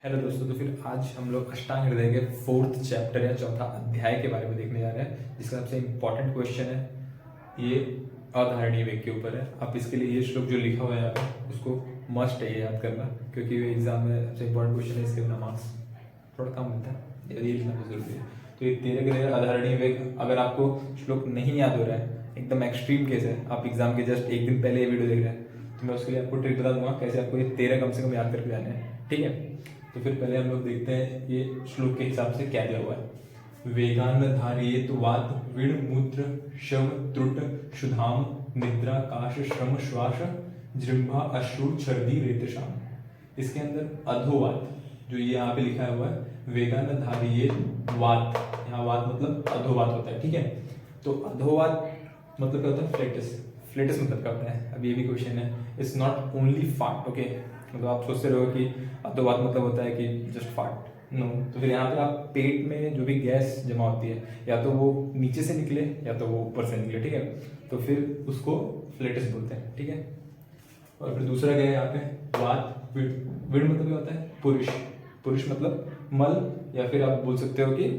Hello दोस्तों, तो फिर आज हम लोग अष्टांग हृदय के फोर्थ चैप्टर या चौथा अध्याय के बारे में देखने जा रहे हैं, जिसका सबसे इम्पोर्टेंट क्वेश्चन है। ये अधारणीय वेग के ऊपर है। आप इसके लिए ये श्लोक जो लिखा हुआ है यहाँ पे उसको मस्ट है ये याद करना, क्योंकि ये एग्जाम में सबसे इम्पोर्टेंट क्वेश्चन है। इसके बिना मार्क्स थोड़ा कम मिलता है, ये लिखना बहुत जरूरी है। तो ये 13 के 13 अधारणीय वेग, अगर आपको श्लोक नहीं याद हो रहा है, एकदम एक्सट्रीम केस है, आप एग्जाम के जस्ट एक दिन पहले ये वीडियो देख रहे हैं, तो मैं उसके लिए आपको ट्रिक बता दूंगा कैसे आपको ये 13 कम से कम याद करके जाने हैं। ठीक है, तो फिर पहले हम लोग देखते हैं ये श्लोक के हिसाब से क्या दिया हुआ है। वेगान धारियेत वात विण मूत्र शव त्रुट क्षुधाम निद्रा काश श्रम श्वास जृंभा अश्रु छर्दी रेतशाम। इसके अंदर अधोवात जो ये यहाँ पे लिखा हुआ है, वेगान धारियेत वात, यहाँ वात मतलब अधोवात होता है। ठीक है, तो अधोवात मतलब क्या होता है? फ्लेटस। फ्लेटस मतलब क्या होता है? अब ये भी क्वेश्चन है। इट्स नॉट ओनली फाट। ओके, मतलब आप सोचते रहो कि अधोवात मतलब होता है कि जस्ट फाट। नो, तो फिर यहाँ पे आप पेट में जो भी गैस जमा होती है, या तो वो नीचे से निकले या तो वो ऊपर से निकले। ठीक है, तो फिर उसको फ्लेटस बोलते हैं। ठीक है, और फिर दूसरा क्या है यहाँ पे? वात विड़। विड़ मतलब क्या होता है? पुरुष। पुरुष मतलब मल, या फिर आप बोल सकते हो कि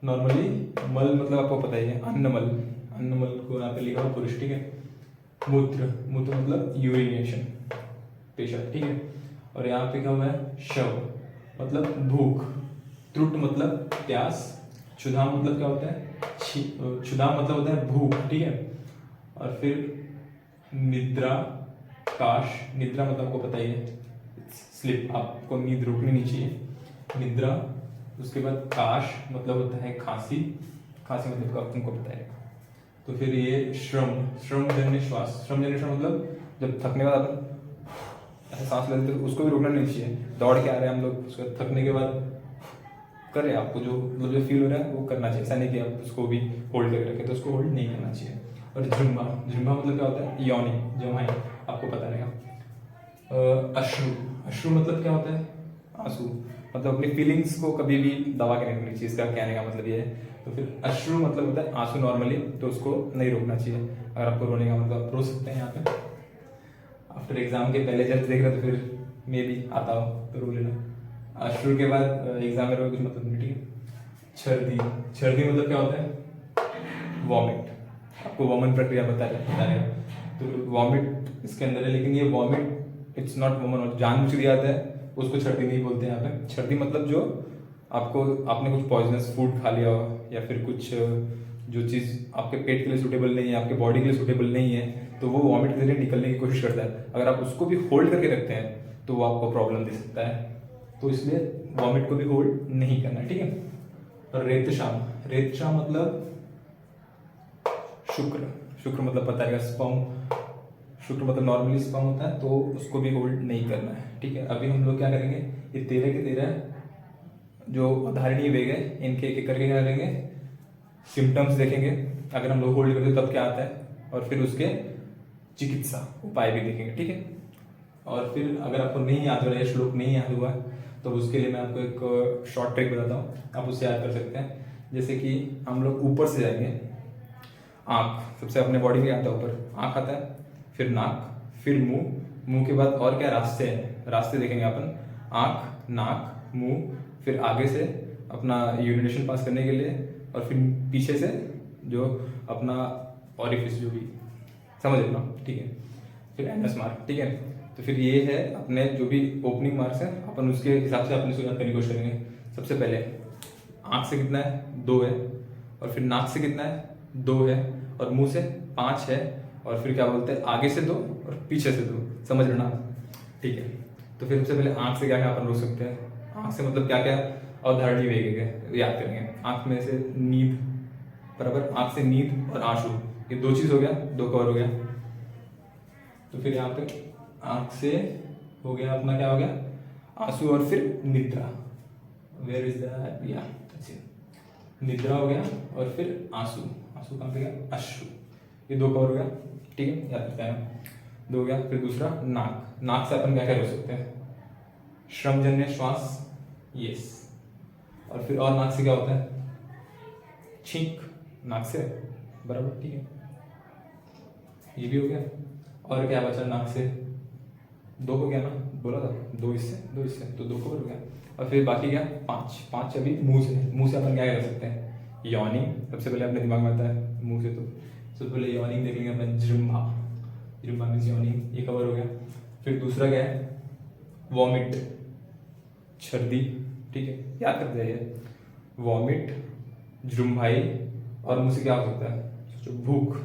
नॉर्मली मल मतलब आपको पता ही है, अन्नमल। अन्नमल को यहाँ पे लिखा हुआ पुरुष। ठीक है, मूत्र। मूत्र मतलब यूरिनेशन, पेशाब। ठीक है, और यहाँ पे क्या हुआ है? शव मतलब भूख। त्रुट मतलब प्यास। क्षुधा मतलब क्या होता है? क्षुधा मतलब होता है भूख। ठीक है, और फिर निद्रा काश। निद्रा मतलब आपको पता ही है, स्लिप, आपको नींद रुकनी नहीं चाहिए, निद्रा। उसके बाद काश मतलब होता है खांसी। खांसी मतलब का तुमको पता है। तो फिर ये श्रम, श्रम जन्य श्वास। श्रम जन्य श्वास मतलब जब थकने के बाद अपन ऐसे सांस लेते तो उसको भी रोकना नहीं चाहिए। दौड़ के आ रहे हैं हम लोग, उसको थकने के बाद करें, आपको जो मतलब जो फील हो रहा है वो करना चाहिए। ऐसा नहीं कि आप उसको भी होल्ड करके रखें, तो उसको होल्ड नहीं करना चाहिए। और जृंभा, जृंभा मतलब क्या होता है? यौनी, जमाएं, आपको पता रहेगा। अश्रु, अश्रु मतलब क्या होता है? आंसू। मतलब अपनी फीलिंग्स को कभी भी दबा के नहीं रखनी चाहिए, इसका कहने का मतलब ये है। तो फिर अश्रु मतलब होता है आंसू नॉर्मली, तो उसको नहीं रोकना चाहिए। अगर आपको रोने का मतलब आप रो सकते हैं यहाँ पे। आफ्टर एग्जाम के पहले जब देख रहे तो फिर मे भी आता हो तो रो लेना। अश्रु के बाद एग्जाम में रोए कुछ मतलब नहीं। ठीक है, छर्दी। छर्दी मतलब क्या होता है? वॉमिट। आपको वॉमन प्रक्रिया बताएगा। तो वॉमिट इसके अंदर है, लेकिन ये वॉमिट इट्स नॉट वॉमन, जानबूझ के आता है, उसको छर्दी नहीं बोलते यहाँ पे। छर्दी मतलब जो आपको, आपने कुछ पॉइजनस फूड खा लिया हो, या फिर कुछ जो चीज़ आपके पेट के लिए सूटेबल नहीं है, आपके बॉडी के लिए सूटेबल नहीं है, तो वो वॉमिट के जरिए निकलने की कोशिश करता है। अगर आप उसको भी होल्ड करके रखते हैं तो वो आपको प्रॉब्लम दे सकता है, तो इसलिए वॉमिट को भी होल्ड नहीं करना है। ठीक है, और रेतशाम। रेतशाम मतलब शुक्र। शुक्र मतलब पता है, स्पर्म। शुक्र मतलब नॉर्मली स्पर्म होता है, तो उसको भी होल्ड नहीं करना है। ठीक है, अभी हम लोग क्या करेंगे, ये 13 के 13 जो अधारणीय वेग है, इनके एक एक करके क्या करेंगे, सिम्टम्स देखेंगे। अगर हम लोग होल्ड करते तब क्या आता है, और फिर उसके चिकित्सा उपाय भी देखेंगे। ठीक है, और फिर अगर आपको नहीं याद हो रहा है, श्लोक नहीं याद हुआ, तो उसके लिए मैं आपको एक शॉर्ट ट्रिक बताता हूँ, आप उससे याद कर सकते हैं। जैसे कि हम लोग ऊपर से जाएंगे, आँख सबसे अपने बॉडी में आता है ऊपर, आँख आता है, फिर नाक, फिर मुंह। मुंह के बाद और क्या रास्ते हैं, रास्ते देखेंगे अपन, आँख, नाक, मुंह, फिर आगे से अपना यूरिनेशन पास करने के लिए, और फिर पीछे से जो अपना ऑरिफिस जो भी समझ लेना। ठीक है, फिर एनएस मार्क। ठीक है, तो फिर ये है अपने जो भी ओपनिंग मार्क्स हैं, अपन उसके हिसाब से अपने याद करने की कोशिश करेंगे। सबसे पहले आँख से कितना है? 2 है, और फिर नाक से कितना है? 2 है, और मुंह से 5 है, और फिर क्या बोलते हैं, आगे से 2 और पीछे से 2। समझ लेना। ठीक है, तो फिर सबसे पहले आँख से क्या क्या अपन रोक सकते हैं? आँख से मतलब क्या क्या अवधारणीय वेग है याद करेंगे। आँख में से नींद, बराबर, आँख से नींद और आंसू, ये 2 चीज़ हो गया, 2 कवर हो गया। तो फिर यहाँ पे आँख से हो गया अपना, क्या हो गया, आंसू, और फिर निद्रा। Where is that? या निद्रा हो गया, और फिर आंसू। आंसू कहाँ पे गया? अश्रु। ये 2 कवर हो गया। ठीक है, याद करते हैं, 2 हो गया। फिर दूसरा नाक। नाक से अपन क्या क्या हो सकते हैं? श्रमजन्य श्वास, यस। और फिर और नाक से क्या होता है? छींक, नाक से, बराबर। ठीक है, ये भी हो गया। और क्या बचा नाक से? 2 हो गया ना, बोला था 2 इससे तो 2 कवर हो गया। और फिर बाकी क्या 5 अभी मुंह से अपन क्या कर सकते हैं, यॉनिंग सबसे पहले अपने दिमाग में आता है मुंह से, तो सबसे पहले यॉनिंग देख लेंगे अपन, जृम्भा मीन्स यॉनिंग, ये कवर हो गया। फिर दूसरा क्या है, वॉमिट, छर्दी, ठीक है याद करते हैं, वॉमिट, जृम्भाई, और मुंह से क्या हो सकता है, सोचो भूख,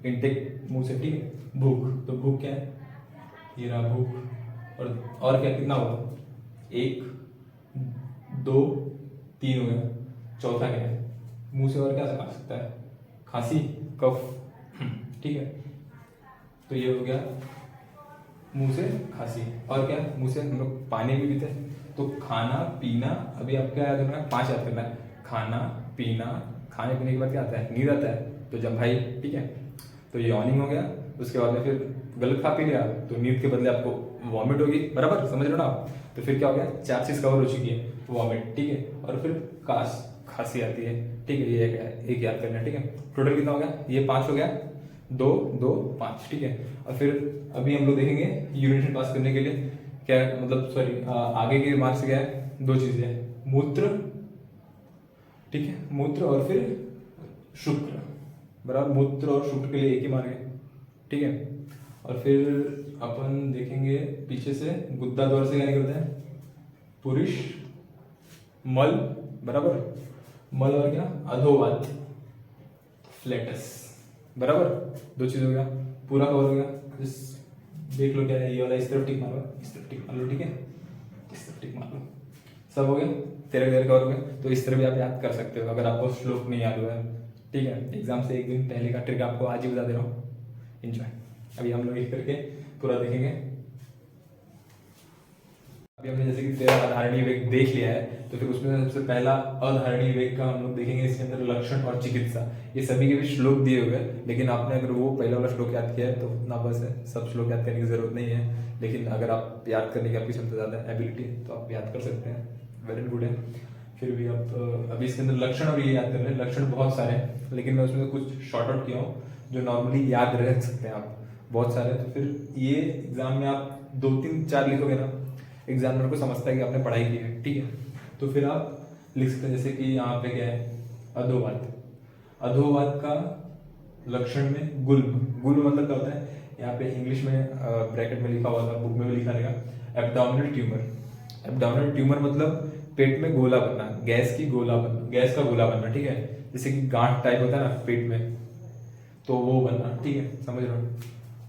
इनटेक मुंह से, ठीक है भूख, तो भूख क्या है, ये रहा भूख। और क्या कितना हुआ, 1 2 3 हो गया। चौथा क्या है, मुंह से और क्या आ सकता है, खांसी, कफ, ठीक है, तो ये हो गया मुंह से खांसी। और क्या, मुंह से हम लोग पानी भी पीते हैं, तो खाना पीना, अभी आप क्या याद करना है, 5 याद करना है, खाना पीना, खाने पीने के बाद क्या आता है, नींद आता है, तो जम्भाई, ठीक है, तो यॉर्निंग हो गया। उसके बाद में फिर गलत खा पी लिया तो नींद के बदले आपको वॉमिट होगी, बराबर समझ रहे हो ना आप। तो फिर क्या हो गया, 4 चीज कवर हो चुकी है, वॉमिट, ठीक है, और फिर खांसी आती है, ठीक है, ये एक याद करना है, ठीक है। टोटल कितना हो गया, ये 5 हो गया, 2 2 5, ठीक है। और फिर अभी हम लोग देखेंगे यूनिट पास करने के लिए क्या, मतलब सॉरी आगे के मार्क्स क्या है, 2 चीजें हैं, मूत्र, ठीक है, मूत्र और फिर शुक्र, बराबर, मूत्र और शुक्र के लिए एक ही मार्क है, ठीक है। और फिर अपन देखेंगे पीछे से गुद्दा द्वार से क्या निकलता है, पुरुष, मल, बराबर, मल और क्या, अधोवात, फ्लेटस, बराबर, 2 चीज हो गया, पूरा कवर हो गया। इस देख लो क्या है, ये वाला इस तरफ टिक मारो, इस तरफ टिक मार लो, ठीक है, इस तरफ टिक मार लो, सब हो गया, 13 कवर हो गया। तो इस तरह भी आप याद कर सकते हो अगर आपको श्लोक नहीं याद हुआ है, ठीक है। एग्जाम से एक दिन पहले का ट्रिक आपको आज ही बता दे रहा हूँ, एंजॉय। अभी हम लोग एक करके पूरा देखेंगे। अभी हमने जैसे कि 13 अधारणीय वेग देख लिया है, तो फिर उसमें सबसे पहला अधारणीय वेग का हम लोग देखेंगे, इसके अंदर लक्षण और चिकित्सा, ये सभी के भी श्लोक दिए हुए हैं, लेकिन आपने अगर वो पहला वाला श्लोक याद किया है तो उतना बस है, सब श्लोक याद करने की जरूरत नहीं है। लेकिन अगर आप याद करने की आपकी क्षमता ज्यादा है, एबिलिटी, तो आप याद कर सकते हैं, वेरी गुड है। फिर भी आप अभी इसके अंदर लक्षण और ये याद कर रहे हैं, लक्षण बहुत सारे हैं, लेकिन मैं उसमें कुछ शॉर्ट आउट किया हूँ जो नॉर्मली याद रख सकते हैं आप, बहुत सारे। तो फिर ये एग्जाम में आप 2 3 4 लिखोगे ना, एग्जामिनर को समझता है कि आपने पढ़ाई की है, ठीक है। तो फिर आप लिख सकते हैं, जैसे कि यहाँ पे क्या है, अधोवात, अधोवात का लक्षण में गुल्ब, गुल्ब मतलब क्या होता है, यहाँ पे इंग्लिश में ब्रैकेट में लिखा हुआ था, बुक में भी लिखा रहेगा, एब्डोमिनल ट्यूमर। एब्डोमिनल ट्यूमर मतलब पेट में गोला बनना, गैस का गोला बनना, ठीक है, जैसे कि गांठ टाइप होता है ना पेट में, तो वो बनना, ठीक है, समझ रहे हो।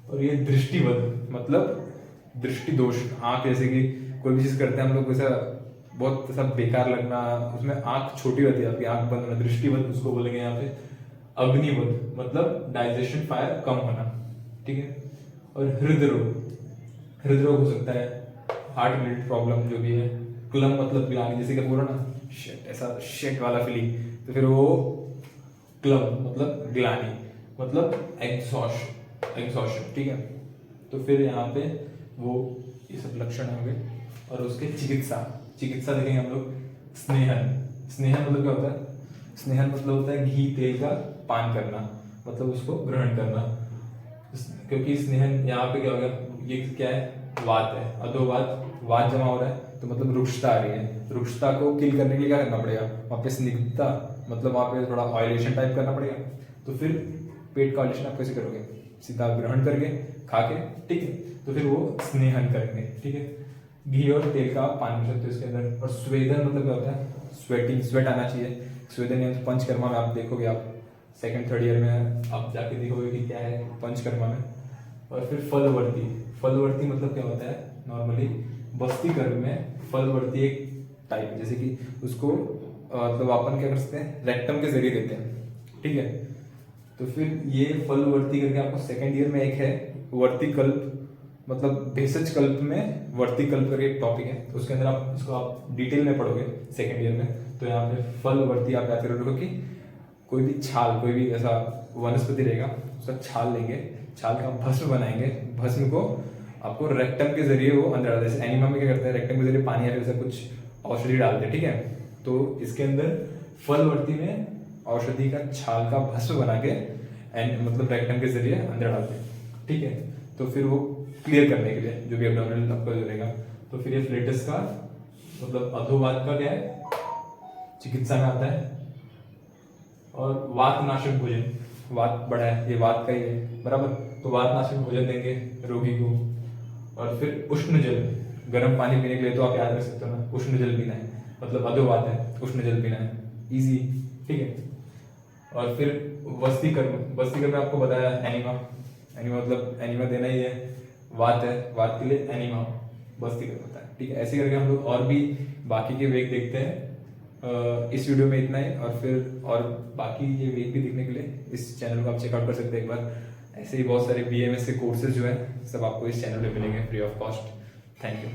और ये दृष्टिवध मतलब दृष्टि दोष, आंख, जैसे कि कोई भी चीज करते हैं हम लोग, वैसा बहुत ऐसा बेकार लगना, उसमें आंख छोटी रहती है आपकी, आंख बंद होना, दृष्टिवध उसको बोलेंगे यहाँ पे। अग्निवध मतलब डाइजेशन फायर कम होना, ठीक है। और हृदरोग हो सकता है, हार्ट रिलेटेड प्रॉब्लम जो भी है। क्लम मतलब ग्लानि, जैसे कि बोला ना शेट, ऐसा शेट वाला फीलिंग, तो फिर वो क्लम मतलब ग्लानि मतलब एग्जॉशन, ठीक है। तो फिर यहाँ पे वो ये सब लक्षण होंगे। और उसके चिकित्सा देखेंगे हम लोग, स्नेहन मतलब क्या होता है, स्नेहन मतलब होता है घी तेल का पान करना, मतलब उसको ग्रहण करना, क्योंकि स्नेहन यहाँ पे क्या हो गया, ये क्या है, वात है, अधोवात, वात जमा हो रहा है, तो मतलब रुक्षता आ रही है, रुक्षता को किल करने के लिए क्या करना पड़ेगा, वहाँ पे स्निग्धता मतलब वहाँ पे थोड़ा ऑयलेशन टाइप करना पड़ेगा। तो फिर पेट का ऑयलेशन आप कैसे करोगे, सीधा ग्रहण करके, खा के, ठीक है, तो फिर वो स्नेहन करेंगे, ठीक है। घी और तेल का पान कर सकते हो इसके अंदर। और स्वेदन मतलब क्या होता है, स्वेट आना चाहिए, स्वेदन यानी पंचकर्मा में आप देखोगे, आप 2nd 3rd ईयर में आप जाके देखोगे कि क्या है पंचकर्मा में। और फिर फलवर्ती मतलब क्या होता है, नॉर्मली बस्ती कर्म में फलवर्ती एक टाइप, जैसे कि उसको मतलब अपन क्या कर सकते हैं, रेक्टम के जरिए देते हैं, ठीक है। तो फिर ये फलवर्ती करके आपको 2nd ईयर में एक है वर्तिकल्प, मतलब भेषज कल्प में वर्तिकल्प करके एक टॉपिक है, तो उसके अंदर आप इसको आप डिटेल में पढ़ोगे 2nd ईयर में। तो यहाँ पे फलवर्ती आप याद करोगे कि कोई भी छाल, कोई भी ऐसा वनस्पति रहेगा, उसका छाल लेंगे, छाल का भस्म बनाएंगे, भस्म को आपको रेक्टम के जरिए वो अंदर डालते हैं। जैसे एनिमा में क्या करते हैं, रेक्टम के जरिए पानी या फिर कुछ औषधि डालते हैं, ठीक है। तो इसके अंदर फलवर्ती में औषधि का छाल का भस्म बना के मतलब रेक्टम के जरिए अंदर डालते हैं, ठीक है। तो फिर वो क्लियर करने के लिए जो भी एब्डोमिनल आपका जो रहेगा। तो फिर ये फ्लेटस का मतलब अधोवात का क्या है, चिकित्सा में आता है। और वात नाशक भोजन, वात बड़ा है, ये वात का ही है बराबर, तो वात नाशक भोजन देंगे रोगी को। और फिर उष्ण जल, गर्म पानी पीने के लिए तो आप याद रख सकते हो ना, उष्ण जल पीना है, मतलब अधोवात है, उष्ण जल पीना है, इजी, ठीक है। और फिर वस्तीकरण में आपको बताया एनीमा, एनीमा मतलब एनीमा देना ही है, वात है, वात के लिए एनीमा वस्तीकरण होता है, ठीक है। ऐसे करके हम लोग और भी बाकी के वेग देखते हैं। इस वीडियो में इतना ही, और फिर और बाकी ये वेग भी देखने के लिए इस चैनल को आप चेकआउट कर सकते हैं एक बार। ऐसे ही बहुत सारे BAMS के कोर्सेज जो है सब आपको इस चैनल पे मिलेंगे free of cost. Thank you.